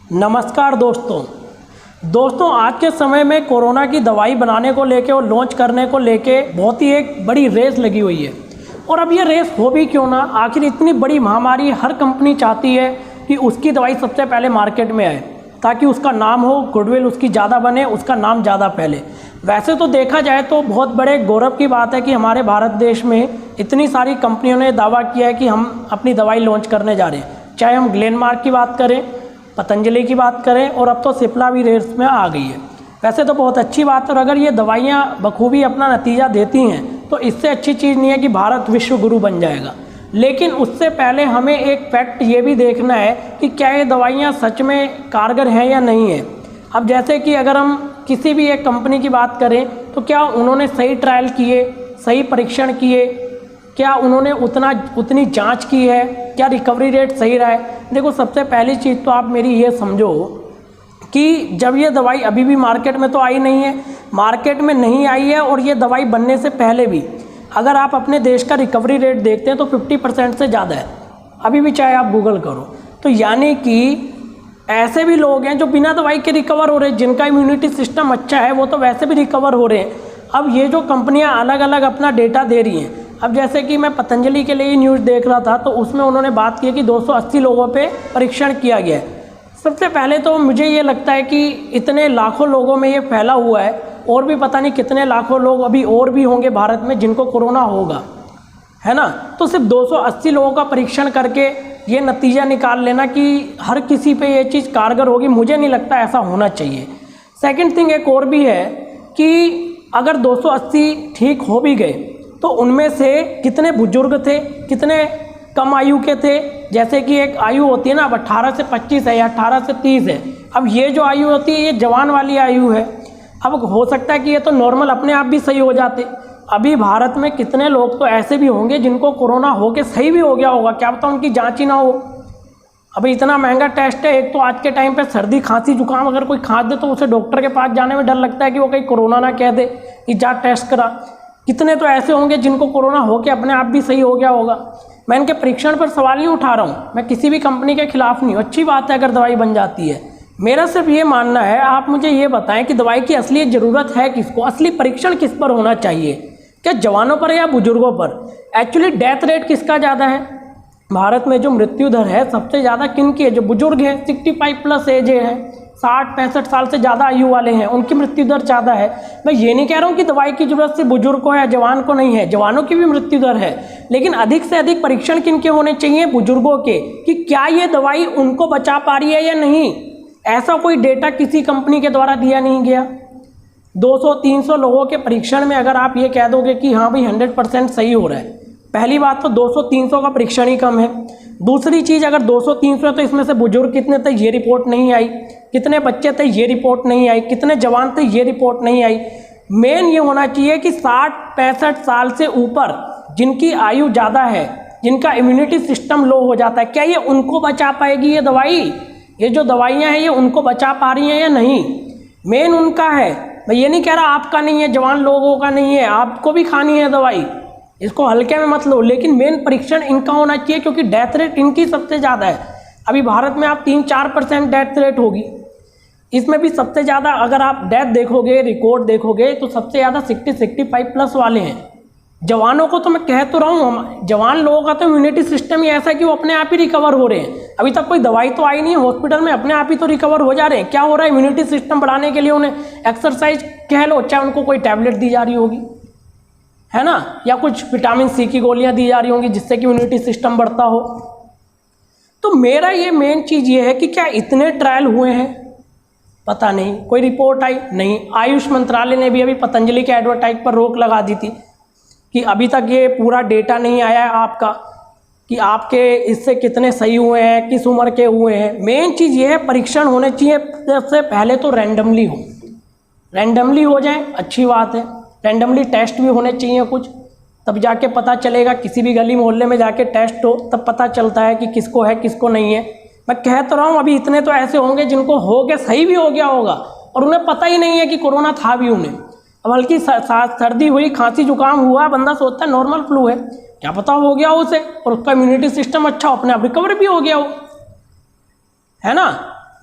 नमस्कार दोस्तों आज के समय में कोरोना की दवाई बनाने को लेके और लॉन्च करने को लेके बहुत ही एक बड़ी रेस लगी हुई है। और अब ये रेस हो भी क्यों ना, आखिर इतनी बड़ी महामारी हर कंपनी चाहती है कि उसकी दवाई सबसे पहले मार्केट में आए ताकि उसका नाम हो, गुडविल उसकी ज़्यादा बने, उसका नाम ज़्यादा फैले। वैसे तो देखा जाए तो बहुत बड़े गौरव की बात है कि हमारे भारत देश में इतनी सारी कंपनियों ने दावा किया है कि हम अपनी दवाई लॉन्च करने जा रहे हैं। चाहे हम ग्लेनमार्क की बात करें, पतंजलि की बात करें और अब तो सिप्ला भी रेस में आ गई है। वैसे तो बहुत अच्छी बात है और अगर ये दवाइयाँ बखूबी अपना नतीजा देती हैं तो इससे अच्छी चीज़ नहीं है कि भारत विश्व गुरु बन जाएगा। लेकिन उससे पहले हमें एक फैक्ट ये भी देखना है कि क्या ये दवाइयाँ सच में कारगर हैं या नहीं है। अब जैसे कि अगर हम किसी भी एक कंपनी की बात करें तो क्या उन्होंने सही ट्रायल किए, सही परीक्षण किए, क्या उन्होंने उतनी जांच की है, क्या रिकवरी रेट सही रहा है। देखो सबसे पहली चीज़ तो आप मेरी ये समझो कि जब ये दवाई अभी भी मार्केट में तो आई नहीं है, मार्केट में नहीं आई है और ये दवाई बनने से पहले भी अगर आप अपने देश का रिकवरी रेट देखते हैं तो 50% से ज़्यादा है, अभी भी चाहे आप गूगल करो। तो यानी कि ऐसे भी लोग हैं जो बिना दवाई के रिकवर हो रहे हैं, जिनका इम्यूनिटी सिस्टम अच्छा है वो तो वैसे भी रिकवर हो रहे हैं। अब ये जो कंपनियां अलग अलग अपना डेटा दे रही हैं, अब जैसे कि मैं पतंजलि के लिए न्यूज़ देख रहा था तो उसमें उन्होंने बात की कि 280 लोगों पे परीक्षण किया गया है। सबसे पहले तो मुझे ये लगता है कि इतने लाखों लोगों में ये फैला हुआ है और भी पता नहीं कितने लाखों लोग अभी और भी होंगे भारत में जिनको कोरोना होगा, है ना। तो सिर्फ 280 लोगों का परीक्षण करके ये नतीजा निकाल लेना कि हर किसी पे ये चीज़ कारगर होगी, मुझे नहीं लगता ऐसा होना चाहिए। सेकंड थिंग एक और भी है कि अगर 280 ठीक हो भी गए तो उनमें से कितने बुजुर्ग थे, कितने कम आयु के थे। जैसे कि एक आयु होती है ना, अब 18 से 25 है या 18 से 30 है। अब ये जो आयु होती है ये जवान वाली आयु है। अब हो सकता है कि ये तो नॉर्मल अपने आप भी सही हो जाते। अभी भारत में कितने लोग तो ऐसे भी होंगे जिनको कोरोना हो के सही भी हो गया होगा, क्या पता उनकी जांच ही ना हो। अभी इतना महंगा टेस्ट है। एक तो आज के टाइम पे सर्दी खांसी जुकाम अगर कोई खा दे तो उसे डॉक्टर के पास जाने में डर लगता है कि वो कहीं कोरोना ना कह दे कि जा टेस्ट करा। कितने तो ऐसे होंगे जिनको कोरोना हो के अपने आप भी सही हो गया होगा। मैं इनके परीक्षण पर सवाल नहीं उठा रहा हूँ, मैं किसी भी कंपनी के खिलाफ नहीं हूँ, अच्छी बात है अगर दवाई बन जाती है। मेरा सिर्फ ये मानना है, आप मुझे ये बताएं कि दवाई की असली ज़रूरत है किसको, असली परीक्षण किस पर होना चाहिए, क्या जवानों पर या बुजुर्गों पर। एक्चुअली डेथ रेट किसका ज़्यादा है भारत में, जो मृत्यु दर है सबसे ज़्यादा किन की है, जो बुजुर्ग हैं 65+ एज है, 60-65 साल से ज़्यादा आयु वाले हैं, उनकी मृत्यु दर ज़्यादा है। मैं ये नहीं कह रहा हूँ कि दवाई की ज़रूरत सिर्फ बुजुर्ग को है या जवान को नहीं है, जवानों की भी मृत्यु दर है। लेकिन अधिक से अधिक परीक्षण किन के होने चाहिए, बुजुर्गों के, कि क्या ये दवाई उनको बचा पा रही है या नहीं। ऐसा कोई डेटा किसी कंपनी के द्वारा दिया नहीं गया। 200-300 लोगों के परीक्षण में अगर आप ये कह दोगे कि हाँ भाई 100% सही हो रहा है, पहली बात तो 200-300 का परीक्षण ही कम है। दूसरी चीज़, अगर 200-300 है तो इसमें से बुजुर्ग कितने थे ये रिपोर्ट नहीं आई, कितने बच्चे थे ये रिपोर्ट नहीं आई, कितने जवान थे ये रिपोर्ट नहीं आई। मेन ये होना चाहिए कि 60-65 साल से ऊपर जिनकी आयु ज़्यादा है, जिनका इम्यूनिटी सिस्टम लो हो जाता है, क्या ये उनको बचा पाएगी ये दवाई, ये जो दवाइयाँ हैं ये उनको बचा पा रही हैं या नहीं। मेन उनका है। मैं ये नहीं कह रहा आपका नहीं है, जवान लोगों का नहीं है, आपको भी खानी है दवाई, इसको हल्के में मत लो। लेकिन मेन परीक्षण इनका होना चाहिए क्योंकि डेथ रेट इनकी सबसे ज़्यादा है। अभी भारत में आप 3-4% डेथ रेट होगी, इसमें भी सबसे ज़्यादा अगर आप डेथ देखोगे, रिकॉर्ड देखोगे तो सबसे ज़्यादा 60-65+ वाले हैं। जवानों को तो मैं कह तो रहा हूँ, जवान लोगों का तो इम्यूनिटी सिस्टम ही ऐसा है कि वो अपने आप ही रिकवर हो रहे हैं। अभी तक कोई दवाई तो आई नहीं है, हॉस्पिटल में अपने आप ही तो रिकवर हो जा रहे हैं। क्या हो रहा है, इम्यूनिटी सिस्टम बढ़ाने के लिए उन्हें एक्सरसाइज कह लो, चाहे उनको कोई टैबलेट दी जा रही होगी, है ना, या कुछ विटामिन सी की गोलियां दी जा रही होंगी जिससे कि इम्यूनिटी सिस्टम बढ़ता हो। तो मेरा ये मेन चीज़ ये है कि क्या इतने ट्रायल हुए हैं, पता नहीं, कोई रिपोर्ट आई नहीं। आयुष मंत्रालय ने भी अभी पतंजलि के एडवर्टाइज पर रोक लगा दी थी कि अभी तक ये पूरा डेटा नहीं आया है आपका कि आपके इससे कितने सही हुए हैं, किस उम्र के हुए हैं। मेन चीज़ ये है परीक्षण होने चाहिए सबसे पहले तो रैंडमली हो जाए, अच्छी बात है। रैंडमली टेस्ट भी होने चाहिए कुछ, तब जाके पता चलेगा। किसी भी गली मोहल्ले में जाके टेस्ट हो तब पता चलता है कि किसको है किसको नहीं है। मैं कह तो रहा हूँ अभी इतने तो ऐसे होंगे जिनको हो के सही भी हो गया होगा और उन्हें पता ही नहीं है कि कोरोना था भी उन्हें। अब हल्की सर्दी हुई, खांसी जुकाम हुआ, बंदा सोचता है नॉर्मल फ्लू है, क्या पता हो गया उसे और उसका इम्यूनिटी सिस्टम अच्छा हो, अपने आप रिकवर भी हो गया हो, है ना।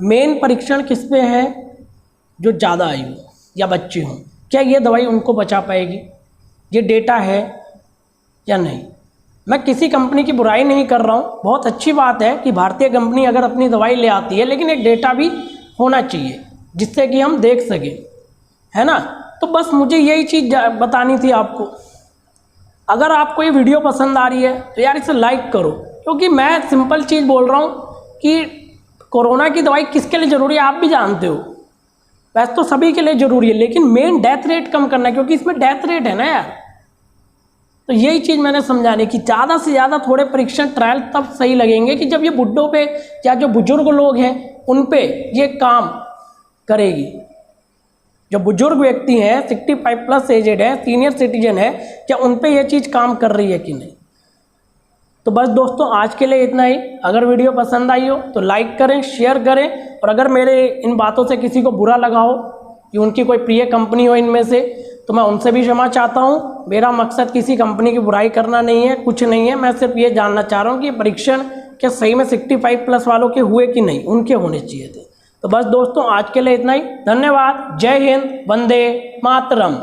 मेन परीक्षण किस पे है? जो ज़्यादा आयु या बच्चे हों, क्या ये दवाई उनको बचा पाएगी? ये डेटा है या नहीं? मैं किसी कंपनी की बुराई नहीं कर रहा हूँ, बहुत अच्छी बात है कि भारतीय कंपनी अगर अपनी दवाई ले आती है, लेकिन एक डेटा भी होना चाहिए जिससे कि हम देख सकें, है ना। तो बस मुझे यही चीज़ बतानी थी आपको। अगर आपको ये वीडियो पसंद आ रही है तो यार इसे लाइक करो, क्योंकि मैं सिंपल चीज़ बोल रहा हूँ कि कोरोना की दवाई किसके लिए ज़रूरी है आप भी जानते हो। वैसे तो सभी के लिए ज़रूरी है, लेकिन मेन डेथ रेट कम करना है, क्योंकि इसमें डेथ रेट है ना यार। तो यही चीज़ मैंने समझाने की, ज़्यादा से ज़्यादा थोड़े परीक्षण ट्रायल तब सही लगेंगे कि जब ये बुड्ढों पे या जो बुजुर्ग लोग हैं उन पे ये काम करेगी। जो बुजुर्ग व्यक्ति हैं, 65+ एजेड है, सीनियर सिटीजन है, क्या उन पे ये चीज़ काम कर रही है कि नहीं। तो बस दोस्तों आज के लिए इतना ही। अगर वीडियो पसंद आई हो तो लाइक करें, शेयर करें, और अगर मेरे इन बातों से किसी को बुरा लगा हो कि उनकी कोई प्रिय कंपनी हो इनमें से, तो मैं उनसे भी क्षमा चाहता हूँ। मेरा मकसद किसी कंपनी की बुराई करना नहीं है, कुछ नहीं है। मैं सिर्फ ये जानना चाह रहा हूँ कि परीक्षण क्या सही में 65+ वालों के हुए कि नहीं, उनके होने चाहिए थे। तो बस दोस्तों आज के लिए इतना ही। धन्यवाद। जय हिंद। वंदे मातरम।